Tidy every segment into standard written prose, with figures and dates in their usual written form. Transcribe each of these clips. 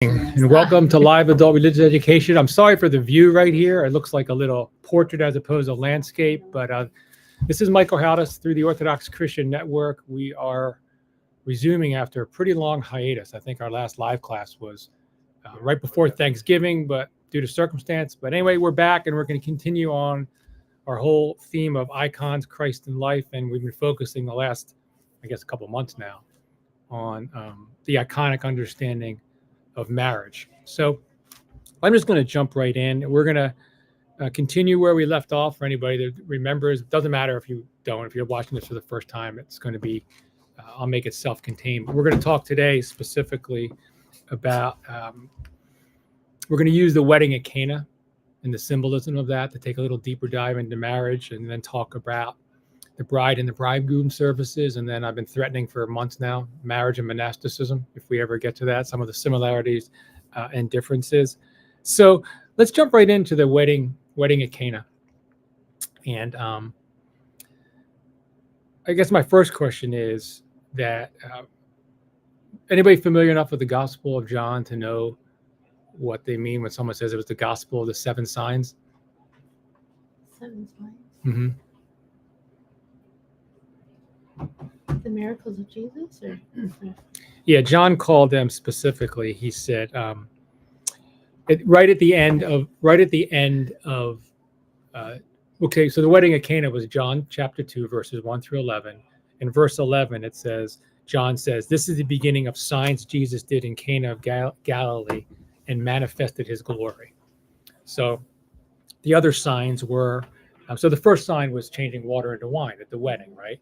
And welcome to Live Adult Religious Education. I'm sorry for the view right here. It looks like a little portrait as opposed to landscape, but this is Michael Howdis through the Orthodox Christian Network. We are resuming after a pretty long hiatus. I think our last live class was right before Thanksgiving, but due to circumstance. But anyway, we're back and we're going to continue on our whole theme of icons, Christ in life. And we've been focusing the last, I guess, a couple months now on the iconic understanding of marriage. So I'm just going to jump right in. We're going to continue where we left off. For anybody that remembers, it doesn't matter if you don't. If you're watching this for the first time, it's going to be, I'll make it self-contained. But we're going to talk today specifically about, we're going to use the wedding at Cana and the symbolism of that to take a little deeper dive into marriage, and then talk about the bride and the bridegroom services. And then I've been threatening for months now, marriage and monasticism, if we ever get to that, some of the similarities and differences. So let's jump right into the wedding at Cana. And I guess my first question is that anybody familiar enough with the Gospel of John to know what they mean when someone says it was the Gospel of the seven signs? Seven signs? Mm-hmm. The miracles of Jesus? Or? Yeah, John called them specifically. He said, right at the end of, okay, so the wedding at Cana was John chapter 2, verses 1 through 11. In verse 11, it says, John says, "This is the beginning of signs Jesus did in Cana of Galilee and manifested his glory." So the other signs were, so the first sign was changing water into wine at the wedding, right?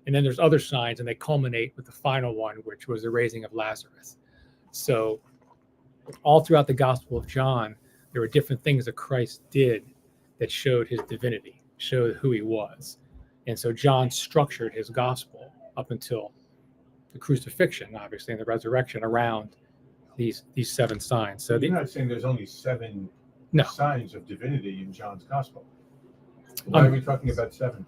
And then there's other signs, and they culminate with the final one, which was the raising of Lazarus. So all throughout the Gospel of John, there were different things that Christ did that showed his divinity, showed who he was. And so John structured his gospel up until the crucifixion, obviously, and the resurrection around these seven signs. So you're not saying there's only seven signs of divinity in John's gospel. Why are we talking about seven?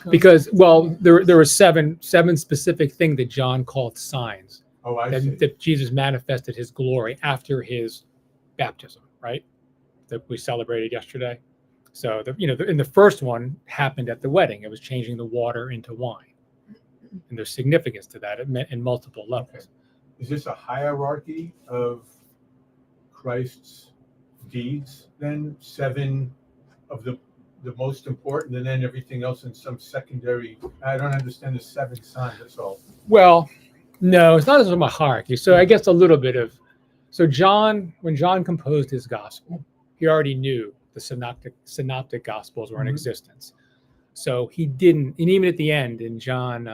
Because, well, there were seven specific things that John called signs. Oh, I see. That Jesus manifested his glory after his baptism, right? That we celebrated yesterday. So, and the first one happened at the wedding. It was changing the water into wine. And there's significance to that. It meant in multiple levels. Okay. Is this a hierarchy of Christ's deeds, then? Seven of the most important, and then everything else in some secondary. I don't understand the seven signs. That's all. Well, no, it's not as much a hierarchy. So I guess a little bit of. So when John composed his gospel, he already knew the synoptic gospels were in existence. So he didn't, and even at the end in John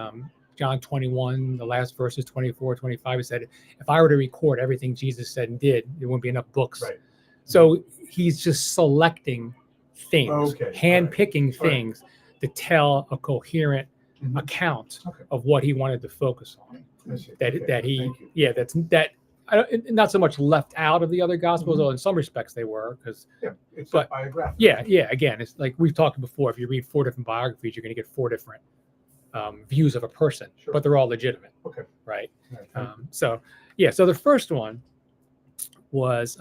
21, the last verses 24, 25, he said, if I were to record everything Jesus said and did, there wouldn't be enough books. Right. So he's just selecting things, hand-picking things to tell a coherent account of what he wanted to focus on. Not so much left out of the other gospels, although in some respects they were, because it's a biography. Again, it's like we've talked before. If you read 4 different biographies, you're going to get 4 different views of a person, but they're all legitimate. Okay. Right. So the first one was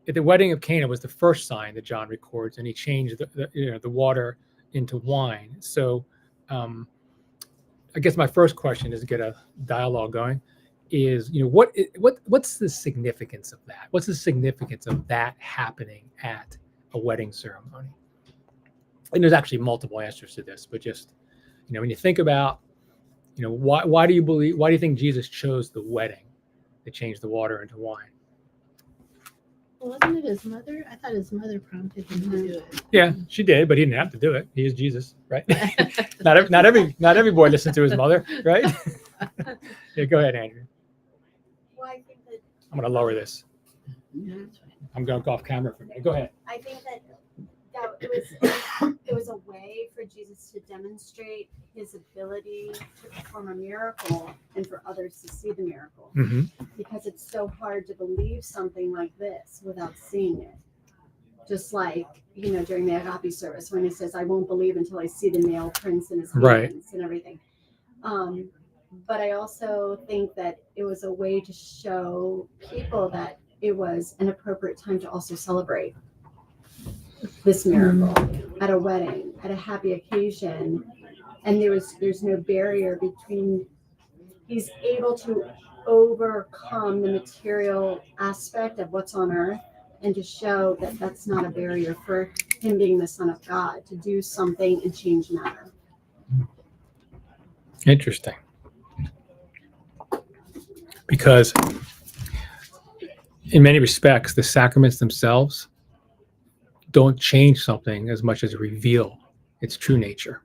at the wedding of Cana was the first sign that John records, and he changed the water into wine. So I guess my first question is to get a dialogue going. Is what's the significance of that? What's the significance of that happening at a wedding ceremony? And there's actually multiple answers to this, but just when you think about why do you think Jesus chose the wedding to change the water into wine? Well, wasn't it his mother? I thought his mother prompted him to do it. Yeah, she did, but he didn't have to do it. He is Jesus, right? not every boy listens to his mother, right? Yeah, go ahead, Andrew. Well, I think that I'm going to lower this. Yeah, that's right. I'm going to go off camera for a minute. Go ahead. I think that it was a way for Jesus to demonstrate his ability to perform a miracle and for others to see the miracle. Mm-hmm. Because it's so hard to believe something like this without seeing it. Just like, during the Agape service when he says, I won't believe until I see the nail prints in his hands and everything. but I also think that it was a way to show people that it was an appropriate time to also celebrate this miracle at a wedding, at a happy occasion. And there's no barrier between, he's able to overcome the material aspect of what's on earth and to show that that's not a barrier for him being the Son of God to do something and change matter. Interesting. Because in many respects, the sacraments themselves don't change something as much as reveal its true nature,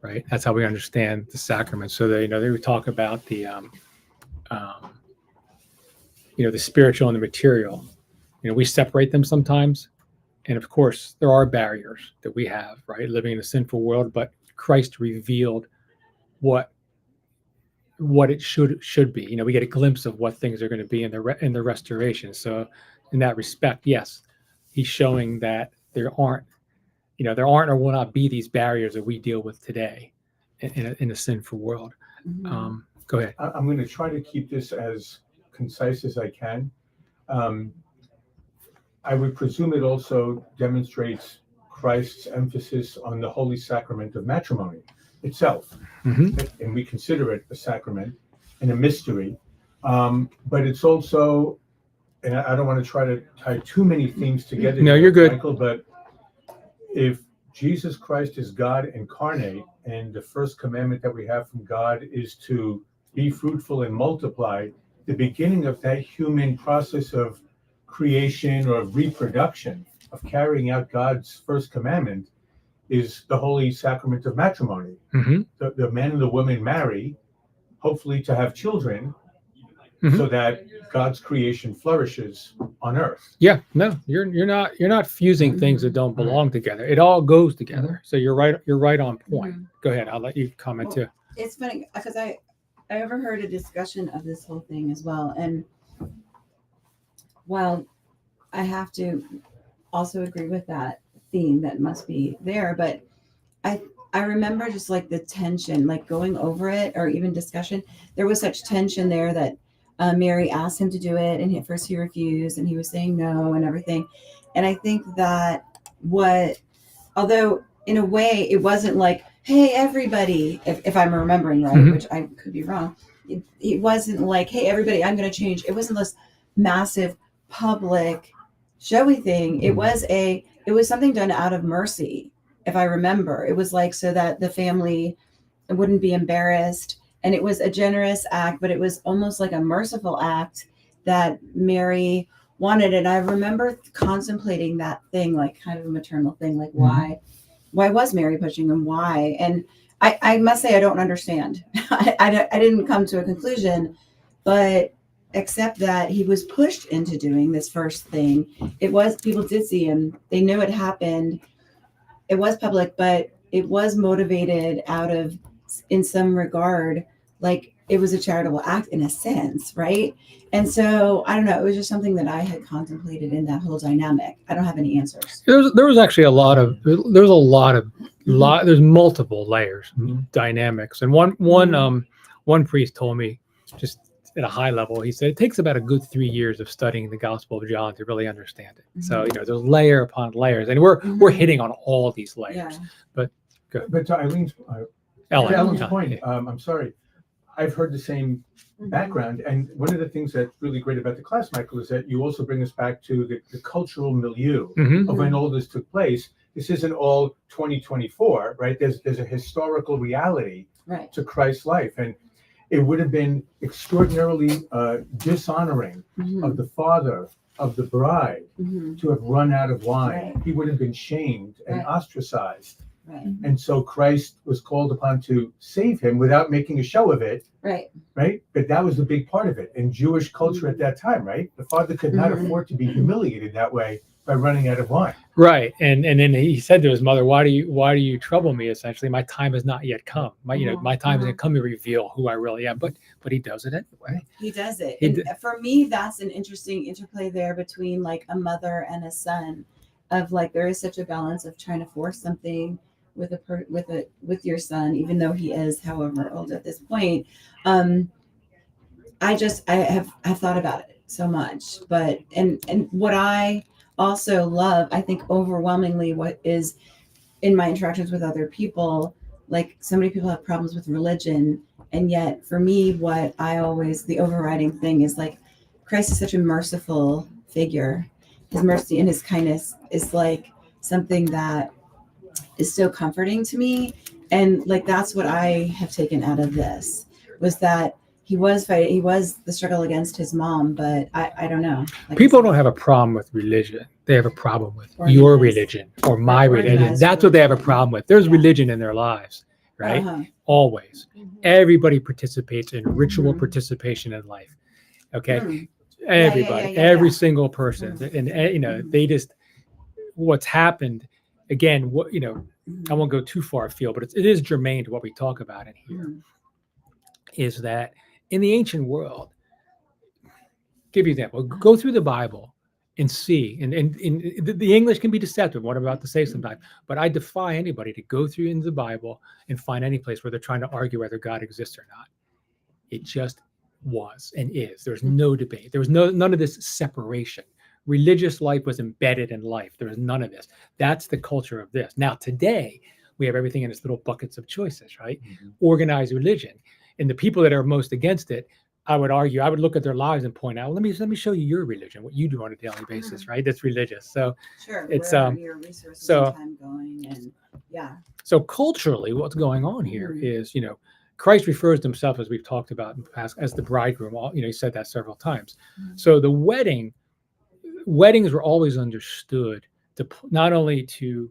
right? That's how we understand the sacraments. So that, they would talk about the, the spiritual and the material. We separate them sometimes. And of course, there are barriers that we have, right? Living in a sinful world, but Christ revealed what it should be. We get a glimpse of what things are going to be in the restoration. So in that respect, yes, he's showing that there aren't or will not be these barriers that we deal with today in a sinful world. Mm-hmm. Go ahead. I'm going to try to keep this as concise as I can. I would presume it also demonstrates Christ's emphasis on the holy sacrament of matrimony itself. Mm-hmm. And we consider it a sacrament and a mystery. But it's also, and I don't want to try to tie too many themes together. No, you're good, Michael, but if Jesus Christ is God incarnate, and the first commandment that we have from God is to be fruitful and multiply, the beginning of that human process of creation or of reproduction, of carrying out God's first commandment, is the holy sacrament of matrimony. Mm-hmm. The man and the woman marry, hopefully to have children, Mm-hmm. so that God's creation flourishes on earth. Yeah, no, you're not fusing things that don't belong together. It all goes together. So you're right on point. Mm-hmm. Go ahead. I'll let you comment too. It's funny because I overheard a discussion of this whole thing as well. And while I have to also agree with that theme that must be there, but I remember just like the tension, like going over it or even discussion, there was such tension there that Mary asked him to do it, and at first he refused, and he was saying no and everything. And I think that although in a way it wasn't like, hey, everybody, if I'm remembering right, Mm-hmm. which I could be wrong, it wasn't like, hey, everybody, I'm going to change. It wasn't this massive public showy thing. It was something done out of mercy, if I remember. It was like so that the family wouldn't be embarrassed. And it was a generous act, but it was almost like a merciful act that Mary wanted. And I remember contemplating that thing, like kind of a maternal thing, like why was Mary pushing him? Why? And I must say, I don't understand. I didn't come to a conclusion, but except that he was pushed into doing this first thing. People did see him. They knew it happened. It was public, but it was motivated out of, in some regard, like it was a charitable act in a sense, right? And so I don't know, it was just something that I had contemplated in that whole dynamic. I don't have any answers. There was actually there's multiple layers, dynamics. And one priest told me, just at a high level, he said it takes about a good 3 years of studying the Gospel of John to really understand it. Mm-hmm. So there's layer upon layers, and we're hitting on all these layers. Yeah. But to Eileen's Ellen, point, I'm sorry, I've heard the same background, and one of the things that's really great about the class, Michael, is that you also bring us back to the cultural milieu Mm-hmm. of when all this took place. This isn't all 2024, right? There's a historical reality Right. to Christ's life, and it would have been extraordinarily dishonoring Mm-hmm. of the father of the bride Mm-hmm. to have run out of wine. Right. He would have been shamed and Right. ostracized. Right. And so Christ was called upon to save him without making a show of it, Right. right? But that was a big part of it in Jewish culture at that time, right? The father could not Mhm. afford to be humiliated that way by running out of wine. Right, and then he said to his mother, "Why do you trouble me? Essentially, my time has not yet come. My time hasn't come to reveal who I really am." But he does it anyway. He does it. He And d- for me, that's an interesting interplay there between like a mother and a son, of like there is such a balance of trying to force something with your son, even though he is however old at this point. I have thought about it so much, but and what I also love, I think overwhelmingly, what is in my interactions with other people, like so many people have problems with religion, and yet for me, what I always the overriding thing is like Christ is such a merciful figure. His mercy and his kindness is like something that is so comforting to me, and like that's what I have taken out of this was that he was fighting, he was the struggle against his mom, but I don't know, like People don't have a problem with religion. They have a problem with your Organized. religion or my religion. Organized That's what they have a religion. problem with. There's Yeah. religion in their lives, right? Uh-huh. Always. Everybody participates in ritual Mhm. participation in life. Okay. Mm. Everybody, yeah. every single person. Mhm. And, you know, Mhm. they just, what's happened, again, what, you know, I won't go too far afield, but it is germane to what we talk about in here, Mhm. is that in the ancient world, give you an example, go through the Bible and see, and the English can be deceptive, what I'm about to say sometimes, but I defy anybody to go through into the Bible and find any place where they're trying to argue whether God exists or not. It just was and is. There's no debate. There was none of this separation. Religious life was embedded in life. There was none of this. That's the culture of this. Now, today, we have everything in its little buckets of choices, right? Organized religion. And the people that are most against it, I would argue, I would look at their lives and point out, let me show you your religion, what you do on a daily basis, right? That's religious. So Sure. it's, Where are your resources so- and time going? And yeah. so culturally, what's going on here Mhm. is, you know, Christ refers to himself, as we've talked about in the past, as the bridegroom. You know, he said that several times. Mhm. So the weddings were always understood to not only to,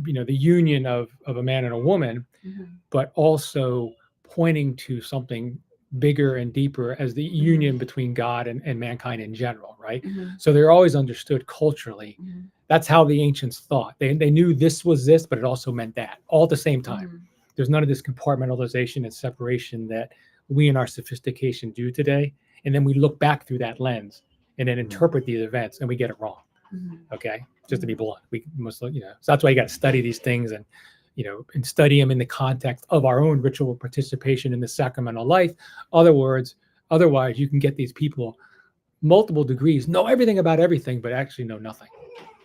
you know, the union of a man and a woman, Mhm. but also pointing to something bigger and deeper as the union between God and mankind in general, right? Mhm. So they're always understood culturally. Mhm. That's how the ancients thought. They knew this was this, but it also meant that all at the same time. Mhm. There's none of this compartmentalization and separation that we in our sophistication do today. And then we look back through that lens and then interpret these events and we get it wrong. Mhm. Okay. Just to be blunt, we must, you know, so that's why you got to study these things and, you know, and study them in the context of our own ritual participation in the sacramental life. Otherwise, you can get these people multiple degrees, know everything about everything, but actually know nothing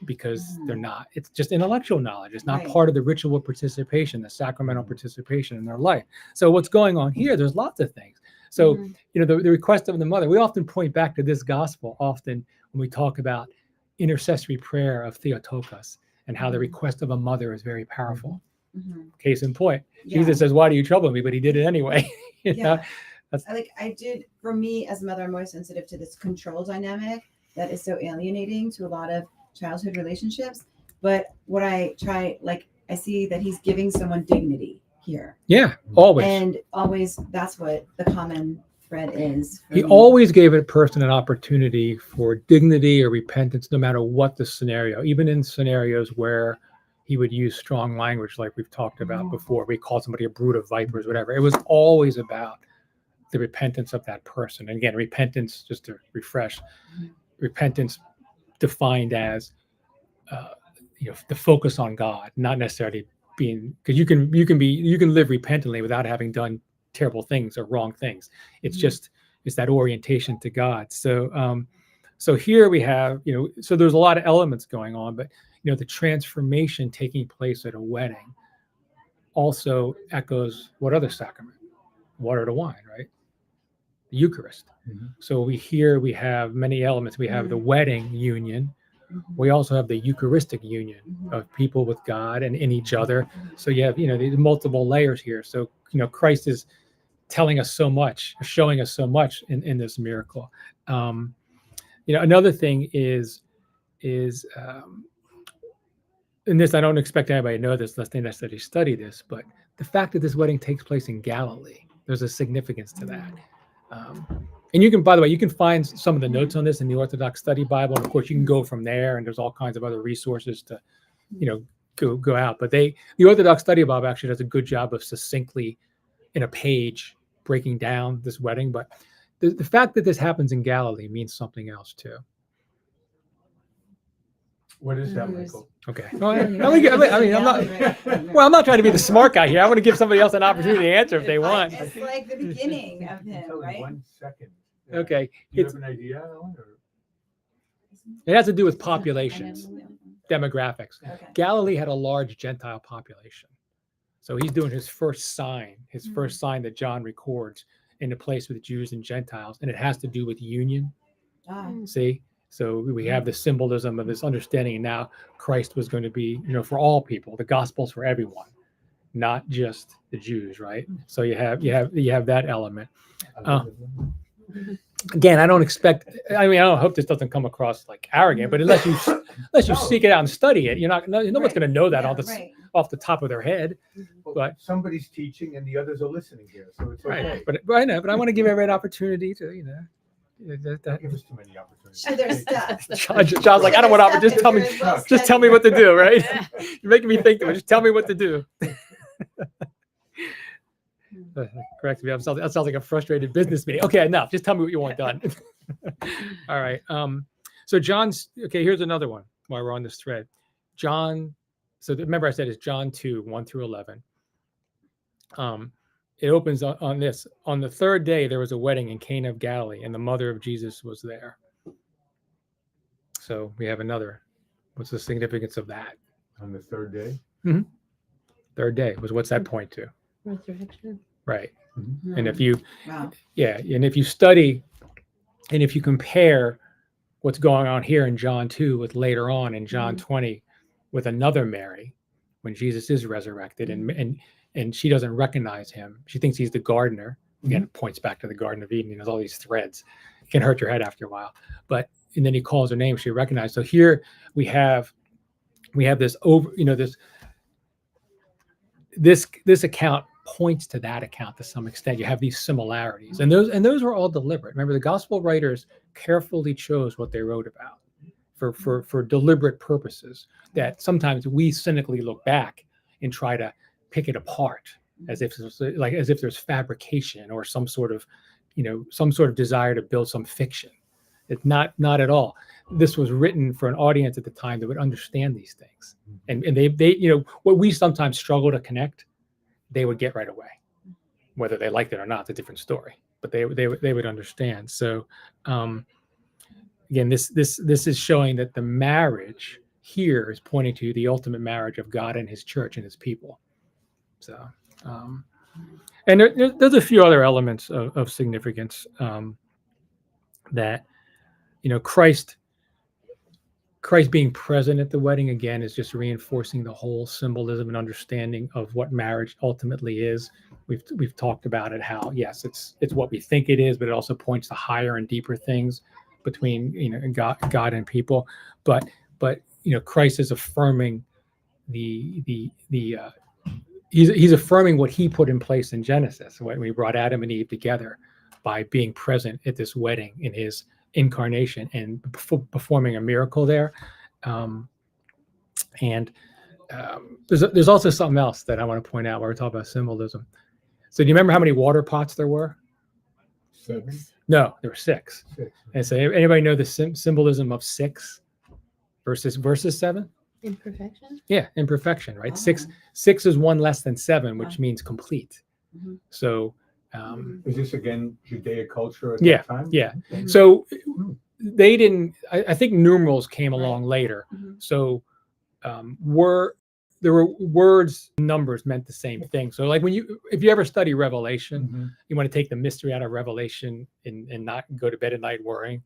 because they're not. It's just intellectual knowledge. It's not Right. part of the ritual participation, the sacramental participation in their life. So what's going on here? There's lots of things. So, Mhm. you know, the request of the mother, we often point back to this gospel often when we talk about intercessory prayer of Theotokos and how the request of a mother is very powerful. Mhm. Case in point, Yeah. Jesus says, why do you trouble me? But he did it anyway. You know? Yeah. I did, for me as a mother, I'm always sensitive to this control dynamic that is so alienating to a lot of childhood relationships. But what I try, like, I see that he's giving someone dignity here. Yeah, always. And always, that's what the common thread is. for He me. always gave a person an opportunity for dignity or repentance, no matter what the scenario, even in scenarios where he would use strong language, like we've talked about before. We called somebody a brood of vipers, whatever. It was always about the repentance of that person. And again, repentance, just to refresh, repentance defined as, you know, the focus on God, not necessarily being, because you can live repentantly without having done terrible things or wrong things. It's just, it's that orientation to God. So here we have, you know, so there's a lot of elements going on, but you know, the transformation taking place at a wedding also echoes what other sacrament? Water to wine, right? The Eucharist. So we have many elements. We have the wedding union. We also have the Eucharistic union of people with God and in each other. So you have, you know, these multiple layers here. So, you know, Christ is telling us so much, showing us so much in this miracle. You know, another thing is, and this, I don't expect anybody to know this unless they necessarily study this, but the fact that this wedding takes place in Galilee, there's a significance to that. And you can, by the way, you can find some of the notes on this in the Orthodox Study Bible. And of course, you can go from there, and there's all kinds of other resources to, you know, go out. But the Orthodox Study Bible actually does a good job of succinctly, in a page, breaking down this wedding. But the fact that this happens in Galilee means something else too. What is that, Who's- Michael? Okay. Well, I'm not. Well, I'm not trying to be the smart guy here. I want to give somebody else an opportunity to answer if they want. It's like the beginning of You can him, tell in right? 1 second. Yeah. Okay. Do you It's, have an idea, Alan? Or? it has to do with populations, demographics. Okay. Galilee had a large Gentile population. So he's doing his first sign that John records in the place with Jews and Gentiles. And it has to do with union. Ah, See? So we have the symbolism of this understanding. And now Christ was going to be, for all people, the gospel's for everyone, not just the Jews, right? So you have that element. Again, I don't expect. I don't hope this doesn't come across like arrogant, but unless you seek it out and study it, no one's Right. going to know that yeah, all off the top of their head. Well, But- somebody's teaching and the others are listening here, so it's Right. okay. But I know. But I want to give everyone an opportunity to, Don't give us too many opportunities. Sure, there's stuff. John's like, I don't want to. Just tell me what to do, right? Yeah. You're making me think. Just tell me what to do. Correct me. That sounds like a frustrated business meeting. Okay, enough. Just tell me what you want done. All right. So John's okay. Here's another one. While we're on this thread, John. So remember, I said it's John 2:1-11. It opens on this. On the third day, there was a wedding in Cana of Galilee, and the mother of Jesus was there. So we have another. What's the significance of that? On the third day. Third day was what's that point to? Resurrection. Right. Hmm. And if you Wow. and if you study and if you compare what's going on here in John 2 with later on in John 20 with another Mary when Jesus is resurrected and she doesn't recognize him. She thinks he's the gardener. Again, it points back to the Garden of Eden. There's all these threads. It can hurt your head after a while. And then he calls her name. She recognized. So here we have this this account points to that account to some extent. You have these similarities, and those were all deliberate. Remember, the gospel writers carefully chose what they wrote about for deliberate purposes that sometimes we cynically look back and try to pick it apart as if there's fabrication or some sort of desire to build some fiction. It's not at all. This was written for an audience at the time that would understand these things, and they what we sometimes struggle to connect, they would get right away. Whether they liked it or not, it's a different story. But they would understand. So again, this is showing that the marriage here is pointing to the ultimate marriage of God and His church and His people. So and there's a few other elements of significance that Christ being present at the wedding again is just reinforcing the whole symbolism and understanding of what marriage ultimately is. We've talked about it, how yes, it's what we think it is, but it also points to higher and deeper things between God and people. But Christ is affirming he's affirming what He put in place in Genesis when we brought Adam and Eve together by being present at this wedding in His incarnation and performing a miracle there. There's also something else that I want to point out when we're talking about symbolism. So do you remember how many water pots there were? 7, No, there were 6. 6. And so anybody know the symbolism of 6 versus 7? Imperfection. Yeah, imperfection, right? Oh. 6 is 1 less than 7, which Wow. means complete. Mhm. So Is this again Judaic culture at Yeah, that time? yeah. Mhm. So they didn't. I think numerals came Right. along later. Mhm. So there were words, numbers meant the same thing. So like if you ever study Revelation, Mhm. you want to take the mystery out of Revelation and not go to bed at night worrying.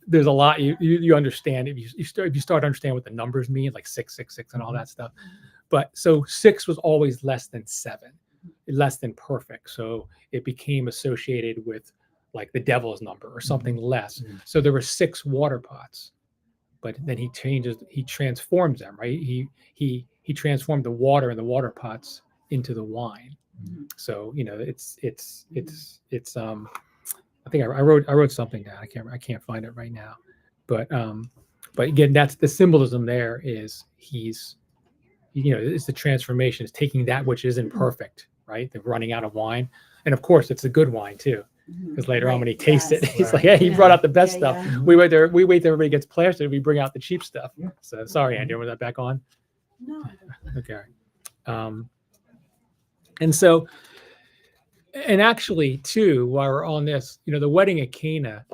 There's a lot you understand if you start to understand what the numbers mean, like 666 and all that stuff. But so 6 was always less than 7, less than perfect. So it became associated with like the devil's number or something less. Mhm. So there were 6 water pots, but then he transforms them, right? He transformed the water in the water pots into the wine. Mhm. So it's I think I wrote something down. I can't find it right now, but again, that's the symbolism. There is it's the transformation. It's taking that which isn't perfect, right? The running out of wine, and of course, it's the good wine too. because later on Right, when he tastes it, yes. he's like, Right. "Hey, he brought out the best Yeah, stuff." yeah. We wait there. We wait till everybody gets plastered. We bring out the cheap stuff. Yeah. So sorry, Andy, was that back on? No, Okay. And so, and actually, too, while we're on this, the wedding at Cana,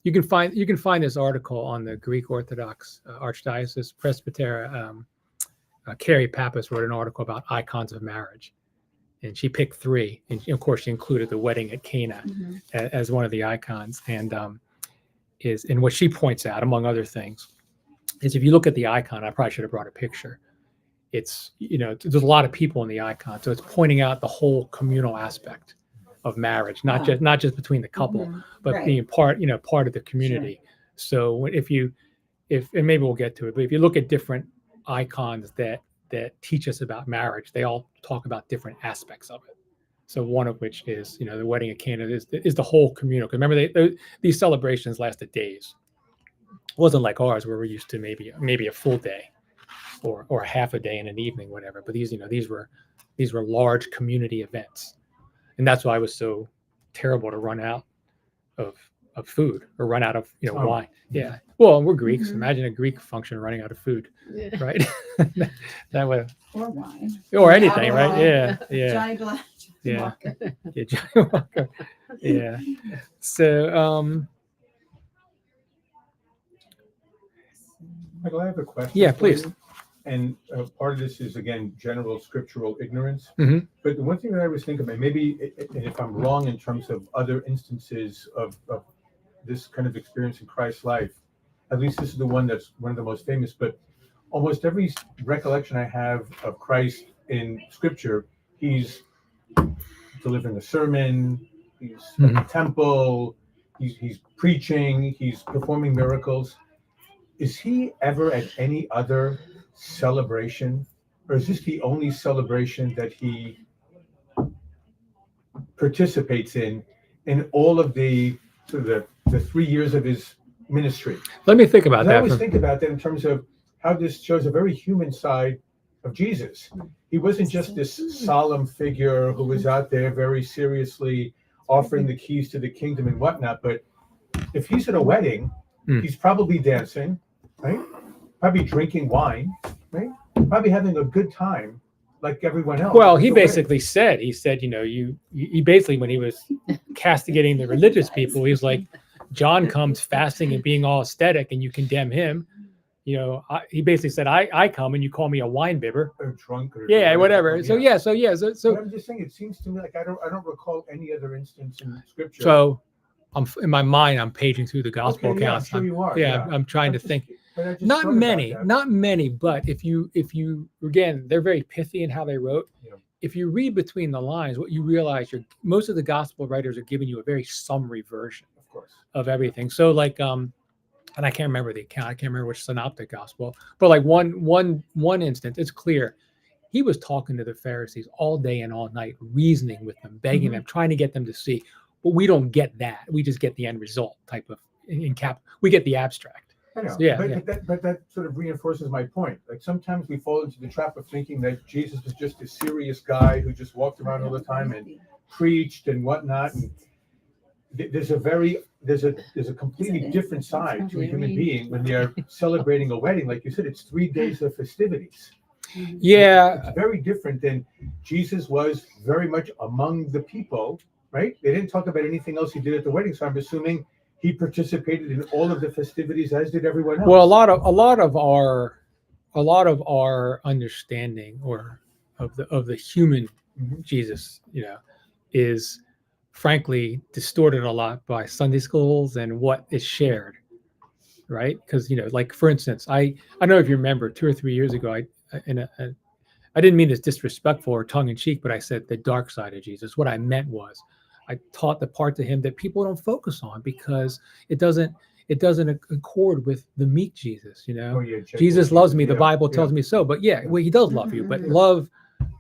you can find this article on the Greek Orthodox Archdiocese Presbytera. Carrie Pappas wrote an article about icons of marriage, and she picked 3, and of course she included the wedding at Cana as one of the icons. And and what she points out, among other things, is if you look at the icon, I probably should have brought a picture. It's there's a lot of people in the icon, so it's pointing out the whole communal aspect of marriage, not just between the couple, but Right. being part of the community. So if and maybe we'll get to it, but if you look at different icons that teach us about marriage, they all talk about different aspects of it. So one of which is the wedding at Cana is the whole communal. Because remember, these celebrations lasted days. It wasn't like ours where we're used to maybe a full day or half a day and an evening, whatever. But these were large community events, and that's why it was so terrible to run out of food or run out of wine. Yeah. Well, we're Greeks. Imagine a Greek function running out of food, Yeah. right? That would Or wine. or anything, Alcohol. right? Yeah. Johnny Black. Yeah. Yeah. Johnny Walker. Yeah. So Michael, I have a question. Yeah, for please. you. And part of this is, again, general scriptural ignorance. Mhm. But the one thing that I was thinking about, maybe, and if I'm wrong in terms of other instances of this kind of experience in Christ's life, at least this is the one that's one of the most famous, but almost every recollection I have of Christ in scripture, he's delivering a sermon, he's at the temple, he's preaching, he's performing miracles. Is he ever at any other celebration, or is this the only celebration that he participates in all of the sort of the 3 years of his ministry? let me think about I that. always think about that in terms of how this shows a very human side of Jesus. He wasn't just this solemn figure who was out there very seriously offering the keys to the kingdom and whatnot, but if he's at a wedding, he's probably dancing, right? Probably drinking wine, right? Probably having a good time like everyone else. Well, he At the wedding. basically said, he basically, when he was castigating the religious people, he was like, John comes fasting and being all aesthetic and you condemn him. He basically said, I come and you call me a wine bibber. Or drunk or Yeah, whatever. So But I'm just saying, it seems to me like I don't recall any other instance in scripture. so I'm in my mind, I'm paging through the gospel Okay, yeah, I'm accounts. sure you are. I'm trying to think. But I just Not thought about many, but if you again, they're very pithy in how they wrote. Yeah. If you read between the lines, what you realize, most of the gospel writers are giving you a very summary version Of course. of everything. So like and I can't remember the account, I can't remember which synoptic gospel, but like one instance, it's clear he was talking to the Pharisees all day and all night, reasoning with them, begging them, trying to get them to see. But we don't get that. We just get the end result type of we get the abstract. I know, Yeah, but that sort of reinforces my point. Like sometimes we fall into the trap of thinking that Jesus was just a serious guy who just walked around all the time and preached and whatnot. And there's a completely different side to a human being when they're celebrating a wedding. Like you said, it's 3 days of festivities. Yeah. It's very different than Jesus was very much among the people, right? They didn't talk about anything else he did at the wedding, so I'm assuming he participated in all of the festivities, as did everyone else. Well, a lot of our understanding or of the human Jesus, is frankly distorted a lot by Sunday schools and what is shared, right? Because like for instance, I don't know if you remember 2 or 3 years ago, I didn't mean this disrespectful or tongue in cheek, but I said the dark side of Jesus. What I meant was, I taught the part to him that people don't focus on because it doesn't accord with the meek Jesus. Oh, yeah, Jesus loves me. The Yeah, Bible yeah. tells me so. But yeah, well, he does love you. But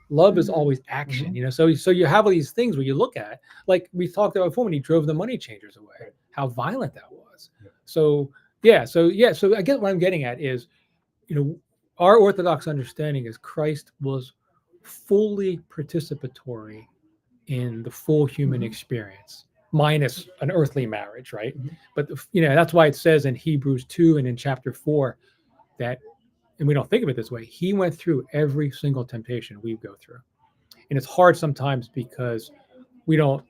love is always action. So you have all these things where you look at, like we talked about before when he drove the money changers away, Right. how violent that was. Yeah. So I guess what I'm getting at is, our Orthodox understanding is Christ was fully participatory in the full human experience, minus an earthly marriage, right? Mhm. But that's why it says in Hebrews 2 and in chapter 4 that, and we don't think of it this way, he went through every single temptation we go through. And it's hard sometimes because we don't,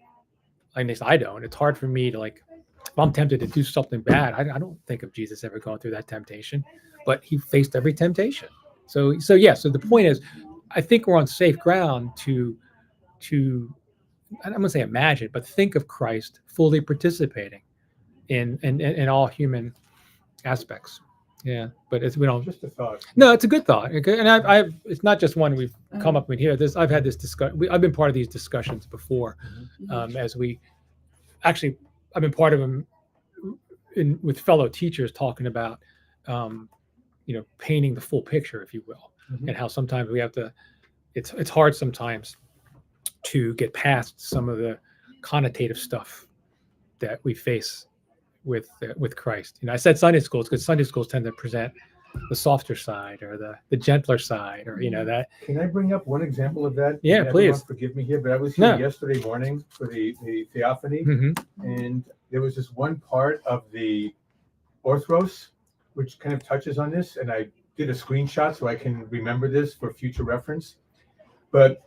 at least I don't, it's hard for me to, like, if I'm tempted to do something bad, I don't think of Jesus ever going through that temptation, but he faced every temptation. So the point is, I think we're on safe ground to I'm going to say imagine, but think of Christ fully participating in all human aspects. Yeah, but we don't. Just a thought. No, it's a good thought. Okay? And I've it's not just one we've come up with here. I've had this discussion. I've been part of these discussions before, as we actually I've been part of them with fellow teachers talking about, painting the full picture, if you will, Mhm. and how sometimes we have to. It's hard sometimes to get past some of the connotative stuff that we face with Christ. I said Sunday schools because Sunday schools tend to present the softer side or the gentler side, or that. Can I bring up one example of that? Yeah, And everyone please. Forgive me here, but I was here No. yesterday morning for the theophany, Mhm. and there was this one part of the Orthros which kind of touches on this, and I did a screenshot so I can remember this for future reference. But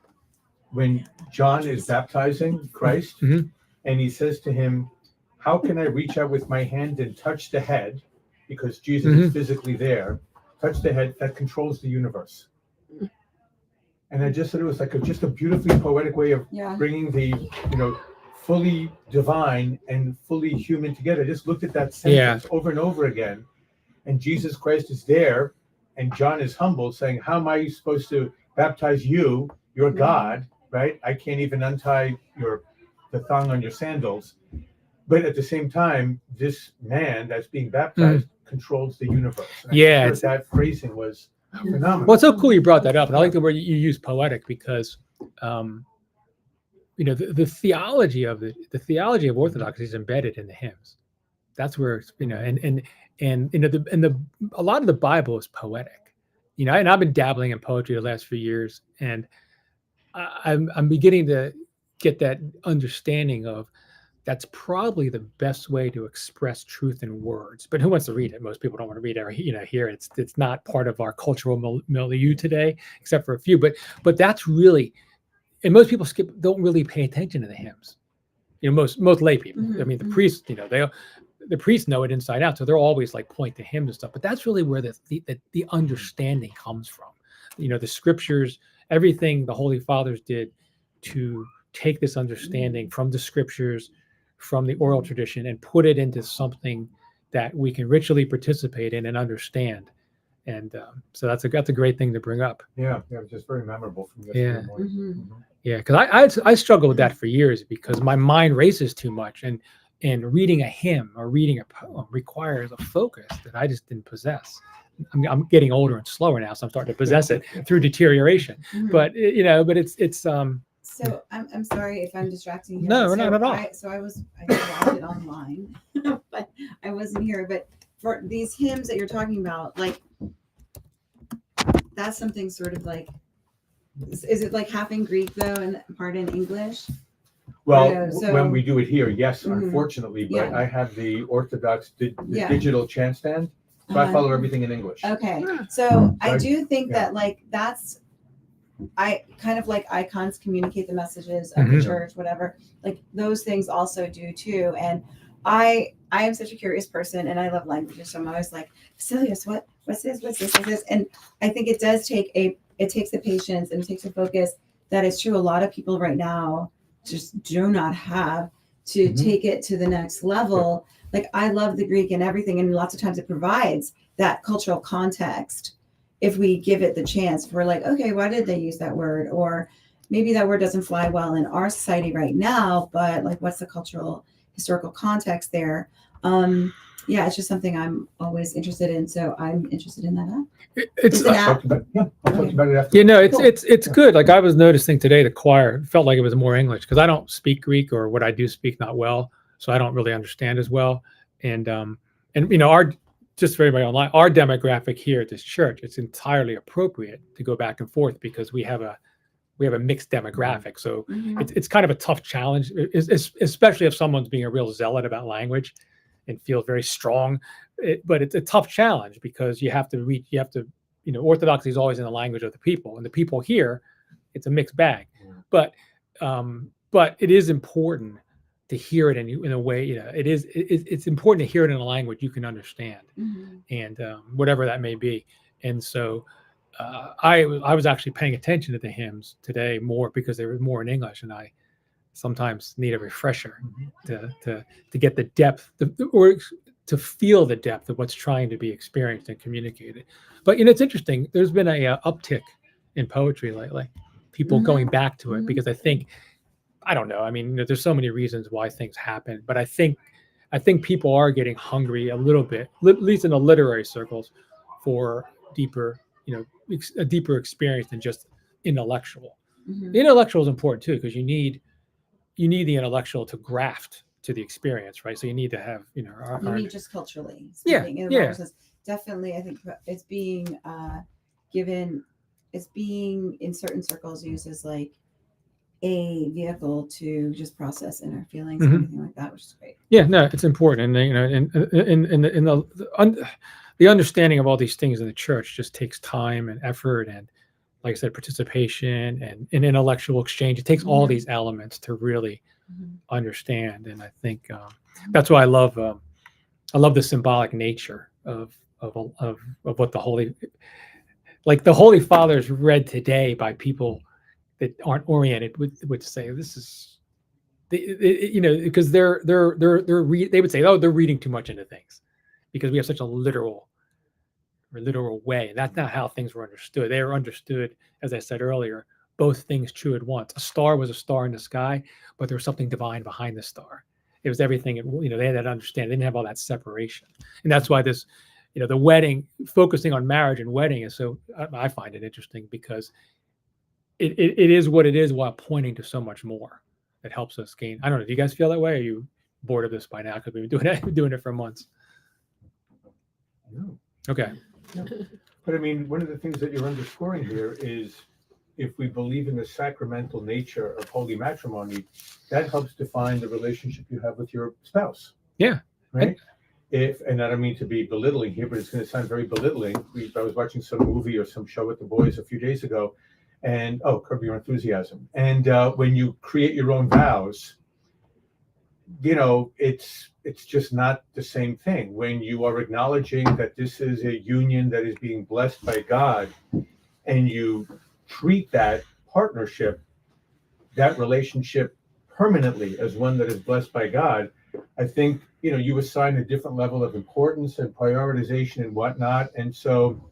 when John is baptizing Christ, Mhm. and he says to him, "How can I reach out with my hand and touch the head?" Because Jesus is physically there. Touch the head that controls the universe. And I just thought it was like just a beautifully poetic way of bringing the, fully divine and fully human together. I just looked at that sentence over and over again. And Jesus Christ is there, and John is humble, saying, "How am I supposed to baptize you? You're God, right? I can't even untie the thong on your sandals." But at the same time, this man that's being baptized controls the universe. And I thought that phrasing was phenomenal. Well, it's so cool you brought that up, and I like the word you use, poetic, because the theology of the theology of Orthodoxy is embedded in the hymns. That's where a lot of the Bible is poetic. And I've been dabbling in poetry the last few years, and I'm beginning to get that understanding of that's probably the best way to express truth in words. But who wants to read it? Most people don't want to read it or hear it. It's not part of our cultural milieu today, except for a few. But that's really, and most people don't really pay attention to the hymns. Most lay people. I mean, the priests, the priests know it inside out, so they're always like point to hymns and stuff. But that's really where the understanding comes from. The scriptures, everything the Holy Fathers did to take this understanding from the scriptures, from the oral tradition, and put it into something that we can ritually participate in and understand. And so that's a great thing to bring up. Yeah, it was just very memorable from yesterday morning. Yeah, because I struggled with that for years because my mind races too much, and reading a hymn or reading a poem requires a focus that I just didn't possess. I'm getting older and slower now, so I'm starting to possess it through deterioration. But it's So I'm sorry if I'm distracting you. No, not at all. I found it online, but I wasn't here. But for these hymns that you're talking about, like that's something sort of like, is it like half in Greek though and part in English? Well, So- when we do it here, yes, Mhm. unfortunately, but Yeah. I have the Orthodox Yeah. digital chant stand, so I follow everything in English. Okay, so I Right. do think Yeah. that like I kind of like icons communicate the messages of the Mhm. church, whatever. Like those things also do too. And I am such a curious person, and I love languages, so I'm always like, Vasilius, what's this? What's this? And I think it does take it takes the patience and it takes a focus that is true. A lot of people right now just do not have to Mhm. take it to the next level. Like I love the Greek and everything, and lots of times it provides that cultural context. If we give it the chance, we're like, okay, why did they use that word? Or maybe that word doesn't fly well in our society right now, but like, what's the cultural, historical context there? Yeah, it's just something I'm always interested in. So I'm interested in that. it's Is it I'll app? talk about, I'll talk about it after. Cool. it's good. Like I was noticing today, the choir felt like it was more English because I don't speak Greek, or what I do speak not well, so I don't really understand as well. And our, just for everybody online, our demographic here at this church, it's entirely appropriate to go back and forth because we have we have a mixed demographic. So Mhm. it's kind of a tough challenge, especially if someone's being a real zealot about language and feels very strong. But it's a tough challenge because you have to reach, orthodoxy is always in the language of the people, and the people here, it's a mixed bag. But it is important to hear it in a way, it's important to hear it in a language you can understand, Mhm. and whatever that may be. And so I was actually paying attention to the hymns today more because they were more in English, and I sometimes need a refresher to get the depth, or to feel the depth of what's trying to be experienced and communicated. But it's interesting. There's been a uptick in poetry lately. People going back to it because I don't know. I mean, there's so many reasons why things happen, but I think people are getting hungry a little bit, at least in the literary circles, for deeper, a deeper experience than just intellectual. Mhm. The intellectual is important too, because you need the intellectual to graft to the experience, right? So you need to have, You mean just culturally Yeah, speaking? In yeah. Robert's, definitely, I think it's being given, it's being in certain circles used as like a vehicle to just process inner feelings and everything like that, which is great. Yeah, no, it's important, and the understanding of all these things in the church just takes time and effort, and like I said, participation and intellectual exchange. It takes all these elements to really understand, and I think that's why I love the symbolic nature of what the Holy Fathers read today by people that aren't oriented would say this is, because they would say, oh, they're reading too much into things because we have such a literal way. That's not how things were understood. They were understood, as I said earlier, both things true at once. A star was a star in the sky, but there was something divine behind the star. It was everything. They had that understanding. They didn't have all that separation, and that's why this, the wedding, focusing on marriage and wedding is so. I find it interesting because it is what it is while pointing to so much more that helps us gain. I don't know. Do you guys feel that way? Are you bored of this by now? Because we've been doing it for months. No. Okay. But I mean, one of the things that you're underscoring here is if we believe in the sacramental nature of holy matrimony, that helps define the relationship you have with your spouse. Yeah. Right? And I don't mean to be belittling here, but it's going to sound very belittling. I was watching some movie or some show with the boys a few days ago, and Curb Your Enthusiasm. And when you create your own vows, it's just not the same thing. When you are acknowledging that this is a union that is being blessed by God, and you treat that partnership, that relationship permanently as one that is blessed by God, I think, you assign a different level of importance and prioritization and whatnot. And so,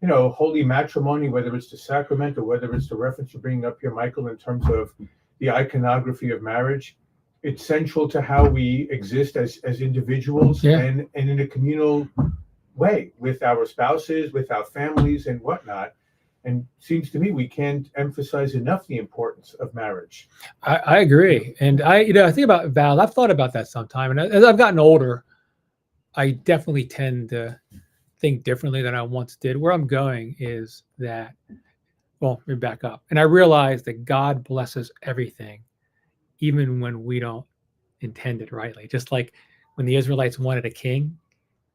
holy matrimony, whether it's the sacrament or whether it's the reference you're bringing up here, Michael, in terms of the iconography of marriage, it's central to how we exist as individuals and in a communal way with our spouses, with our families and whatnot. And seems to me we can't emphasize enough the importance of marriage. I agree. And I think about vows. I've thought about that sometime. And as I've gotten older, I definitely tend to think differently than I once did. Where I'm going is that, well, let me back up. And I realize that God blesses everything, even when we don't intend it rightly. Just like when the Israelites wanted a king,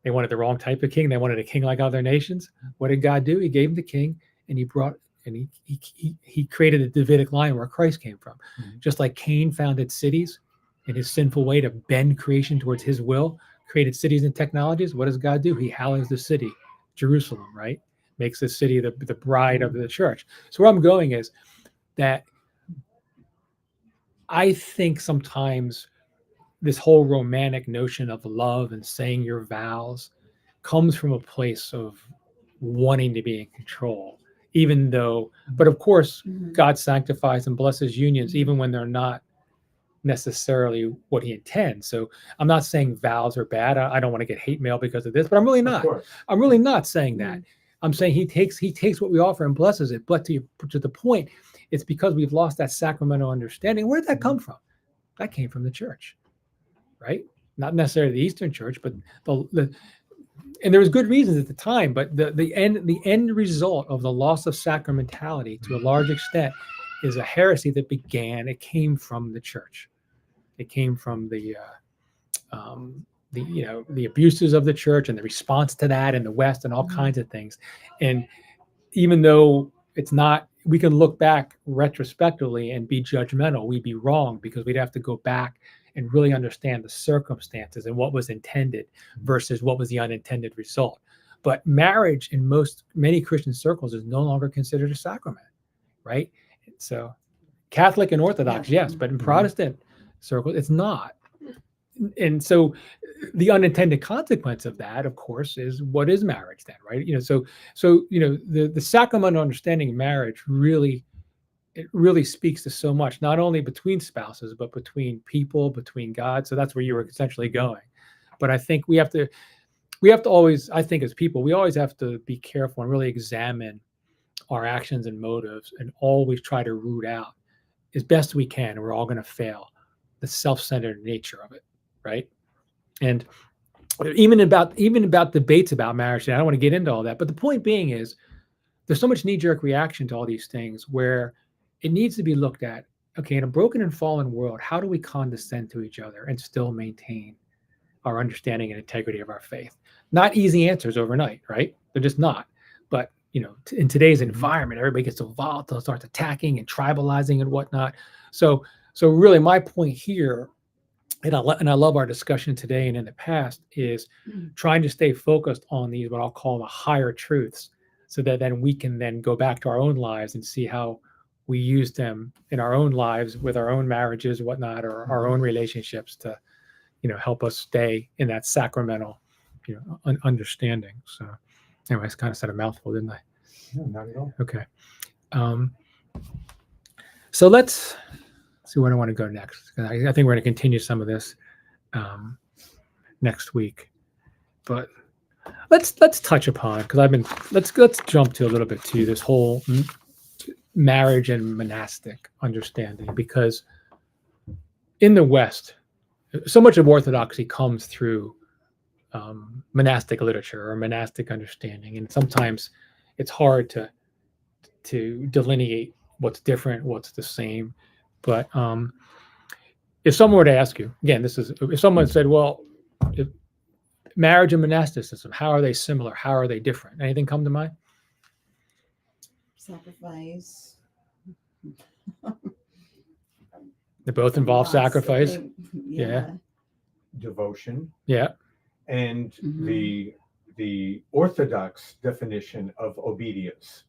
they wanted the wrong type of king. They wanted a king like other nations. What did God do? He gave them the king, and he created a Davidic line where Christ came from. Just like Cain founded cities in his sinful way to bend creation towards his will, created cities and technologies. What does God do? He hallows the city, Jerusalem, right? Makes the city the bride of the church. So where I'm going is that I think sometimes this whole romantic notion of love and saying your vows comes from a place of wanting to be in control, even though, but of course, God sanctifies and blesses unions, even when they're not necessarily what he intends. So I'm not saying vows are bad. I don't want to get hate mail because of this, but I'm really not. I'm really not saying that. I'm saying he takes what we offer and blesses it. But to the point, it's because we've lost that sacramental understanding. Where did that come from? That came from the church, right? Not necessarily the Eastern Church, but and there was good reasons at the time. But the end result of the loss of sacramentality, to a large extent, is a heresy that it came from the church. It came from the the abuses of the church and the response to that in the West and all kinds of things. And even though it's not, we can look back retrospectively and be judgmental, we'd be wrong, because we'd have to go back and really understand the circumstances and what was intended versus what was the unintended result. But marriage in many Christian circles is no longer considered a sacrament, right? So Catholic and Orthodox, yes, but in Protestant circles, it's not. And so the unintended consequence of that, of course, is what is marriage then, right? So the sacramental understanding of marriage really speaks to so much, not only between spouses, but between people, between God. So that's where you were essentially going. But I think we have to always, I think as people, we always have to be careful and really examine our actions and motives and always try to root out as best we can, and we're all going to fail, the self-centered nature of it, right? And even about debates about marriage, and I don't want to get into all that, but the point being is there's so much knee-jerk reaction to all these things where it needs to be looked at. Okay, in a broken and fallen world, how do we condescend to each other and still maintain our understanding and integrity of our faith? Not easy answers overnight, right? They're just not. But in today's environment, everybody gets so volatile, starts attacking and tribalizing and whatnot. So really, my point here, and I love our discussion today and in the past, is trying to stay focused on these, what I'll call the higher truths, so that then we can then go back to our own lives and see how we use them in our own lives with our own marriages, whatnot, or our own relationships to, help us stay in that sacramental, understanding. So anyway, I kind of said a mouthful, didn't I? No, not at all. Okay. So let's see where I want to go next. I think we're going to continue some of this next week, but let's touch upon, because let's jump to a little bit to this whole marriage and monastic understanding, because in the West, so much of Orthodoxy comes through monastic literature or monastic understanding, and sometimes it's hard to delineate what's different, what's the same. But if someone were to ask you, again, if someone said, well, if marriage and monasticism, how are they similar? How are they different? Anything come to mind? Sacrifice. They both involve sacrifice. Yeah. Devotion. Yeah. And Mhm. the Orthodox definition of obedience,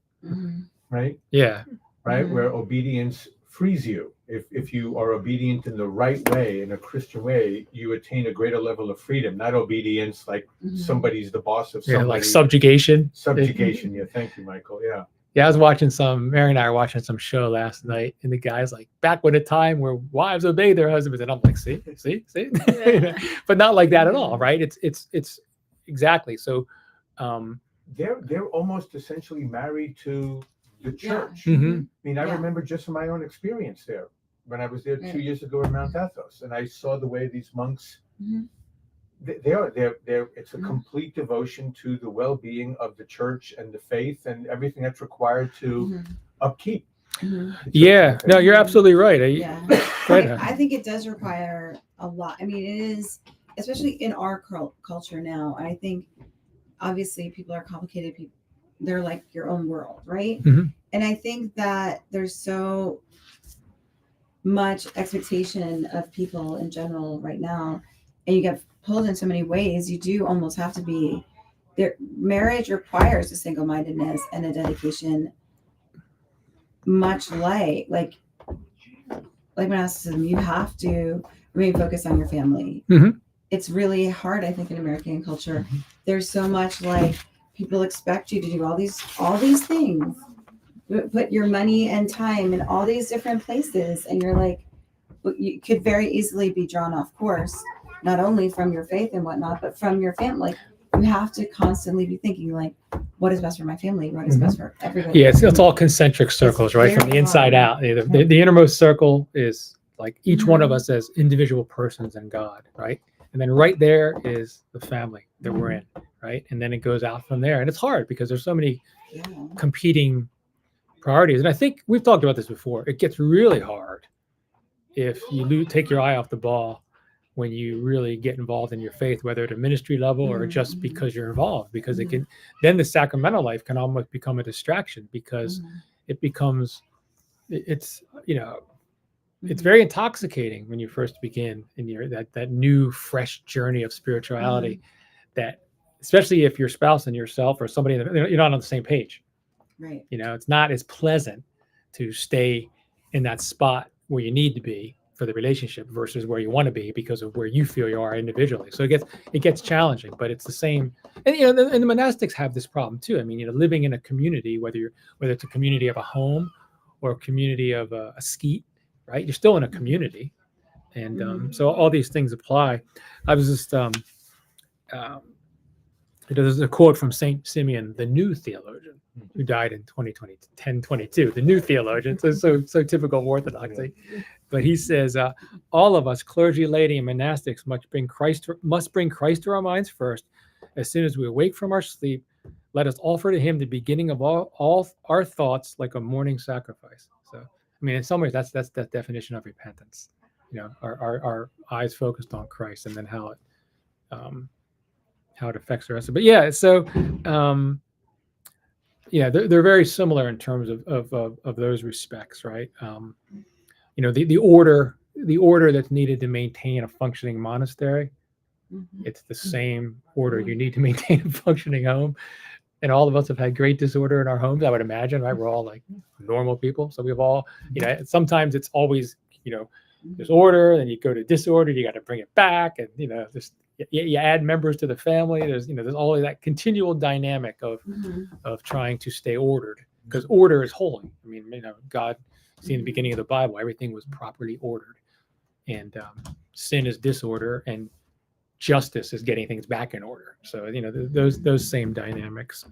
right? Yeah. Right? Mhm. Where obedience frees you. If you are obedient in the right way, in a Christian way, you attain a greater level of freedom, not obedience like somebody's the boss of Yeah, somebody. like subjugation. Subjugation. Yeah. Thank you, Michael. Yeah. Yeah, I was watching Mary and I were watching some show last night, and the guy's like, back when a time where wives obey their husbands, and I'm like, see, Yeah. but not like that at all, right? It's exactly. So, They're almost essentially married to the church. mhm. I mean, I Yeah. remember just from my own experience there, when I was there 2 years ago in Mount Athos, and I saw the way these monks, Mhm. they're it's a Mhm. complete devotion to the well-being of the church and the faith and everything that's required to Mhm. upkeep. Mhm. the church Yeah, and the no, faith. you're absolutely right. Yeah. Go ahead. I think it does require a lot. I mean, it is, especially in our culture now. I think obviously people are complicated. People, they're like your own world, right? Mhm. And I think that there's so much expectation of people in general right now, and you get pulled in so many ways. You do almost have to be there. Marriage requires a single-mindedness and a dedication, much like monasticism. You have to remain focused on your family. Mhm. It's really hard, I think, in American culture. There's so much like people expect you to do all these things, put your money and time in all these different places, and you're like, you could very easily be drawn off course, not only from your faith and whatnot, but from your family. Like, you have to constantly be thinking like, what is best for my family? What is best for everybody? Yeah, it's all concentric circles, right? From the very inside hard. out. The innermost circle is like each one of Mhm. us as individual persons in God, right? And then right there is the family that we're in, right? And then it goes out from there. And it's hard because there's so many Yeah. competing priorities. And I think we've talked about this before. It gets really hard if you take your eye off the ball when you really get involved in your faith, whether at a ministry level or just because you're involved, because it can, then the sacramental life can almost become a distraction, because it becomes, it's, you know, it's very intoxicating when you first begin in your, that new, fresh journey of spirituality, that, especially if your spouse and yourself or somebody, you're not on the same page. Right. You know, it's not as pleasant to stay in that spot where you need to be for the relationship versus where you want to be because of where you feel you are individually. So it gets challenging, but it's the same. And you know, and the monastics have this problem too. I mean, you know, living in a community, whether it's a community of a home or a community of a skeet, right? You're still in a community, and so all these things apply. I was just there's a quote from Saint Simeon, the new theologian, who died in 1022. The new theologian, so typical of Orthodoxy. But he says, all of us, clergy, laity, and monastics, must bring Christ to our minds first. As soon as we awake from our sleep, let us offer to him the beginning of all our thoughts, like a morning sacrifice. So, I mean, in some ways, that's the definition of repentance. You know, our eyes focused on Christ, and then how it affects the rest of it. But yeah, so yeah, they're very similar in terms of those respects, right? You know, the order that's needed to maintain a functioning monastery, it's the same order you need to maintain a functioning home. And all of us have had great disorder in our homes, I would imagine, right? We're all like normal people, so we've all, you know, sometimes it's always, you know, there's order, then you go to disorder, you got to bring it back, and you know, just you add members to the family. There's, you know, there's all of that continual dynamic of trying to stay ordered, because order is holy. I mean, you know, God, see in the beginning of the Bible, everything was properly ordered, and sin is disorder, and justice is getting things back in order. So, you know, those same dynamics.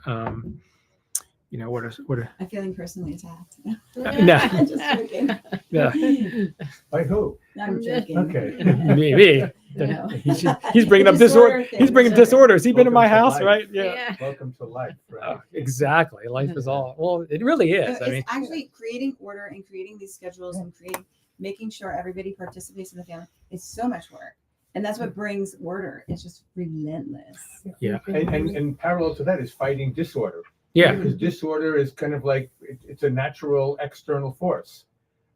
You know, what are I'm feeling personally attacked. no. I'm just joking. Yeah. By who? I'm joking. Okay. Me. No. He's bringing up disorder. He's bringing disorder. Has he been in my Welcome to house, life. right? Yeah. Welcome to life, right? Exactly. Life is all, well, it really is. No, I mean, it's actually creating order and creating these schedules and making sure everybody participates in the family. It's so much work. And that's what brings order. It's just relentless. yeah. And parallel to that is fighting disorder. Yeah. Because disorder is kind of like, it's a natural external force,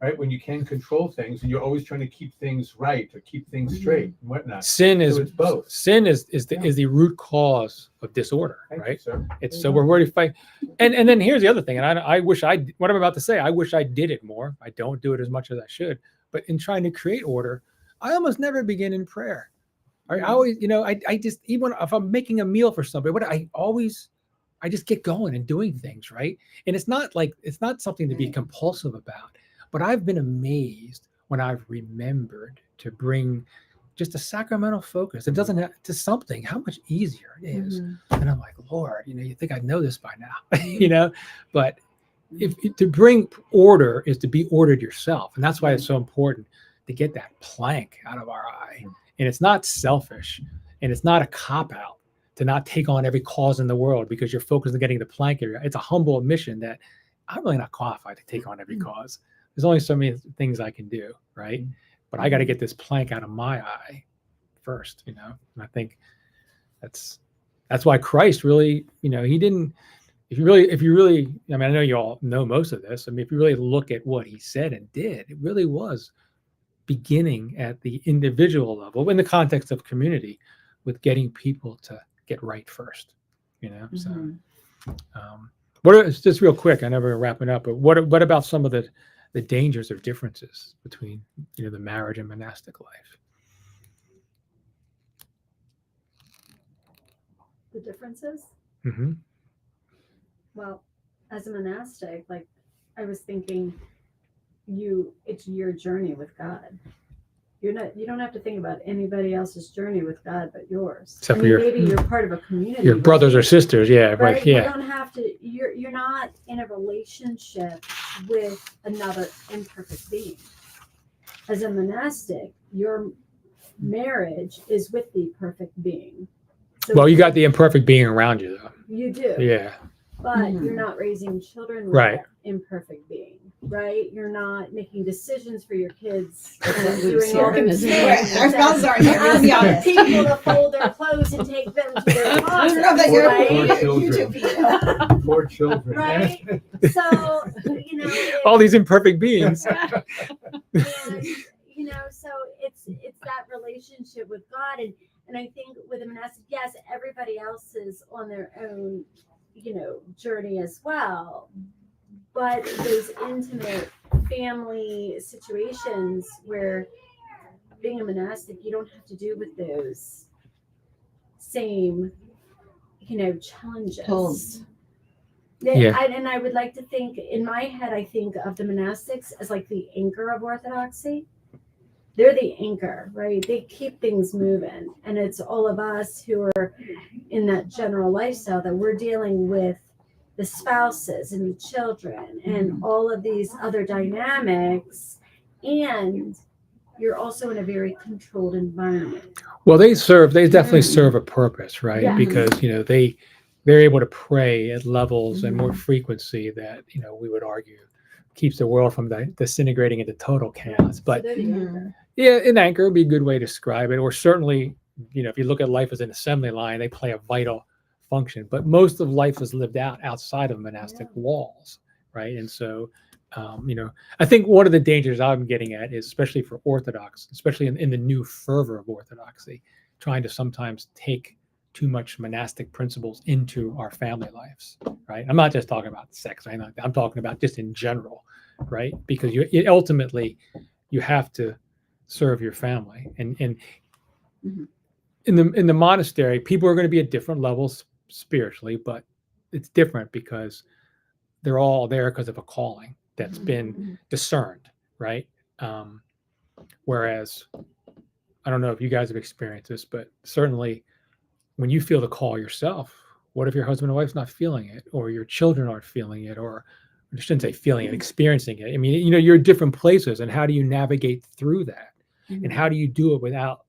right? When you can control things and you're always trying to keep things right or keep things straight and whatnot. Sin is So it's both. Sin is the root cause of disorder, Thank you, right? sir. It's so we're worried to fight. And then here's the other thing. And I wish what I'm about to say, I wish I did it more. I don't do it as much as I should. But in trying to create order, I almost never begin in prayer. I always, you know, I just, even if I'm making a meal for somebody, I just get going and doing things, right? And it's not something to be compulsive about, but I've been amazed when I've remembered to bring just a sacramental focus. It doesn't have to something, how much easier it is. And I'm like, Lord, you know, you think I'd know this by now, you know, but if to bring order is to be ordered yourself. And that's why it's so important to get that plank out of our eye. And it's not selfish, and it's not a cop-out to not take on every cause in the world because you're focused on getting the plank area. It's a humble admission that I'm really not qualified to take on every cause. There's only so many things I can do, right? But I got to get this plank out of my eye first, you know? And I think that's why Christ really, you know, he didn't, if you really, I mean, I know you all know most of this. I mean, if you really look at what he said and did, it really was beginning at the individual level in the context of community with getting people to get right first, you know? So just real quick, I know we're wrapping up, but what about some of the dangers or differences between, you know, the marriage and monastic life? The differences? Mm-hmm. Well, as a monastic, like I was thinking, it's your journey with God. You don't have to think about anybody else's journey with God but yours. Except for maybe you're part of a community. your brothers or sisters, yeah, right? Yeah. You don't have to. You're not in a relationship with another imperfect being. As a monastic, your marriage is with the perfect being. So Well, you got the imperfect being around you, though. You do. Yeah. but Mhm. you're not raising children with Right. that imperfect being, right? You're not making decisions for your kids, That's what doing Luke's all here. those Right, things. Our spouses aren't here. Let's be honest. People to fold their clothes and take them to their I closet, don't know if Poor you're children. YouTube. Poor children. right? So, All these imperfect beings. and so it's that relationship with God, and I think with a monastic, yes, everybody else is on their own, journey as well, but those intimate family situations where being a monastic, you don't have to do with those same, challenges. Pulls. Yeah. And I would like to think, in my head, I think of the monastics as like the anchor of Orthodoxy. They're the anchor, right? They keep things moving. And it's all of us who are in that general lifestyle that we're dealing with the spouses and the children and all of these other dynamics. And you're also in a very controlled environment. Well, they definitely serve a purpose, right? Yeah. Because, they're able to pray at levels and more frequency that, we would argue keeps the world from disintegrating into total chaos. But So they're the anchor. yeah, an anchor would be a good way to describe it. Or certainly, if you look at life as an assembly line, they play a vital function. But most of life is lived outside of monastic walls, right? And so, I think one of the dangers I'm getting at is, especially for Orthodox, especially in the new fervor of Orthodoxy, trying to sometimes take too much monastic principles into our family lives, right? I'm not just talking about sex, right? I'm talking about just in general, right? Because ultimately you have to serve your family, and Mhm. in the monastery, people are going to be at different levels spiritually, but it's different because they're all there because of a calling that's been discerned, right? Whereas I don't know if you guys have experienced this, but certainly when you feel the call yourself, what if your husband and wife's not feeling it, or your children aren't feeling it, or I shouldn't say feeling it, experiencing it? I mean, you're at different places, and how do you navigate through that? And how do you do it without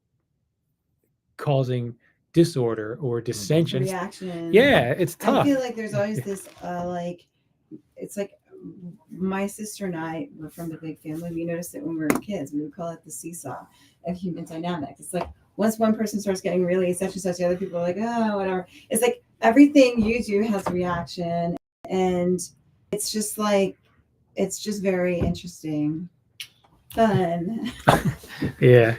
causing disorder or dissension? Reaction. Yeah, it's I tough. feel like there's always this, it's like my sister and I were from a big family. We noticed it when we were kids. We would call it the seesaw of human dynamics. It's like once one person starts getting really such and such, the other people are like, oh, whatever. It's like everything you do has a reaction. And it's just very interesting. Fun. Yeah.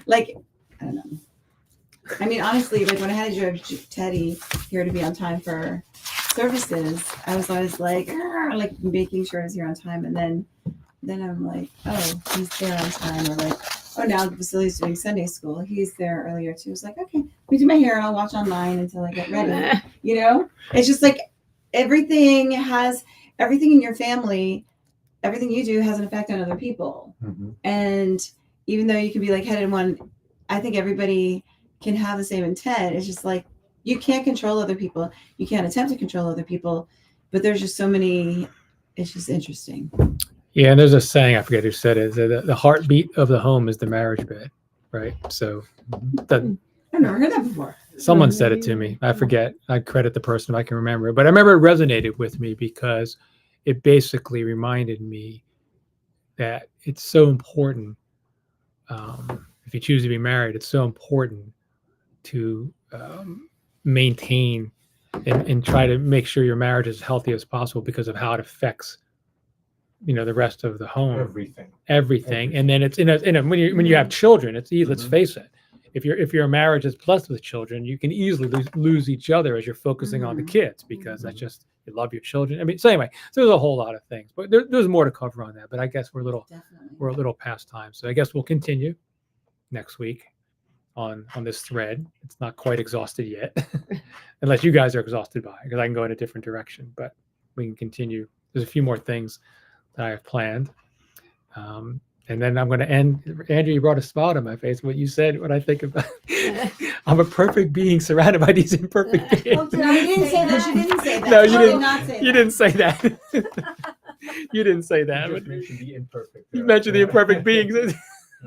Like, I don't know. I mean, honestly, like when I had to drive Teddy here to be on time for services, I was always like making sure I was here on time. And then I'm like, oh, he's there on time. Or like, oh, now Vasily's doing Sunday school. He's there earlier too. It's like, okay, we do my hair. I'll watch online until I get ready. It's just like everything in your family, everything you do has an effect on other people. And even though you can be like headed in one, I think everybody can have the same intent. It's just like, you can't control other people. You can't attempt to control other people, but there's just so many, it's just interesting. Yeah, and there's a saying, I forget who said it, that the heartbeat of the home is the marriage bed, right? So I've never heard that before. someone said it to me. I forget. I credit the person if I can remember it. But I remember it resonated with me because it basically reminded me that it's so important. If you choose to be married, it's so important to maintain and try to make sure your marriage is as healthy as possible because of how it affects the rest of the home, everything. And then it's when you have children, it's easy. Let's face it, if your marriage is blessed with children, you can easily lose each other as you're focusing on the kids, because that's just, you love your children. I mean, so anyway, so there's a whole lot of things, but there's more to cover on that, but I guess we're a little past time, so I guess we'll continue next week on this thread. It's not quite exhausted yet, unless you guys are exhausted by it, because I can go in a different direction, but we can continue. There's a few more things that I have planned. And then I'm going to end. Andrew, you brought a smile to my face. What you said, what I think about, I'm a perfect being surrounded by these imperfect beings. You didn't say that. You didn't say that. No, you didn't. Not say You didn't say that. You didn't say that. You just mentioned the imperfect. You mentioned the imperfect beings.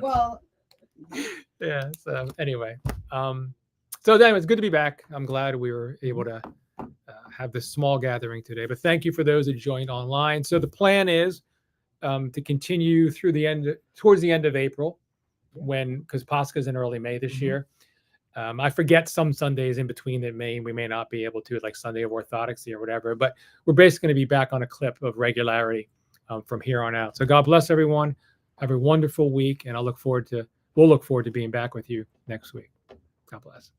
Well, Yeah. So anyway, so then it's good to be back. I'm glad we were able to have this small gathering today. But thank you for those that joined online. So the plan is to continue through towards the end of April, because Pascha is in early May this year. I forget some Sundays in between that we may not be able to, like Sunday of Orthodoxy or whatever. But we're basically going to be back on a clip of regularity from here on out. So God bless everyone. Have a wonderful week, and we'll look forward to being back with you next week. God bless.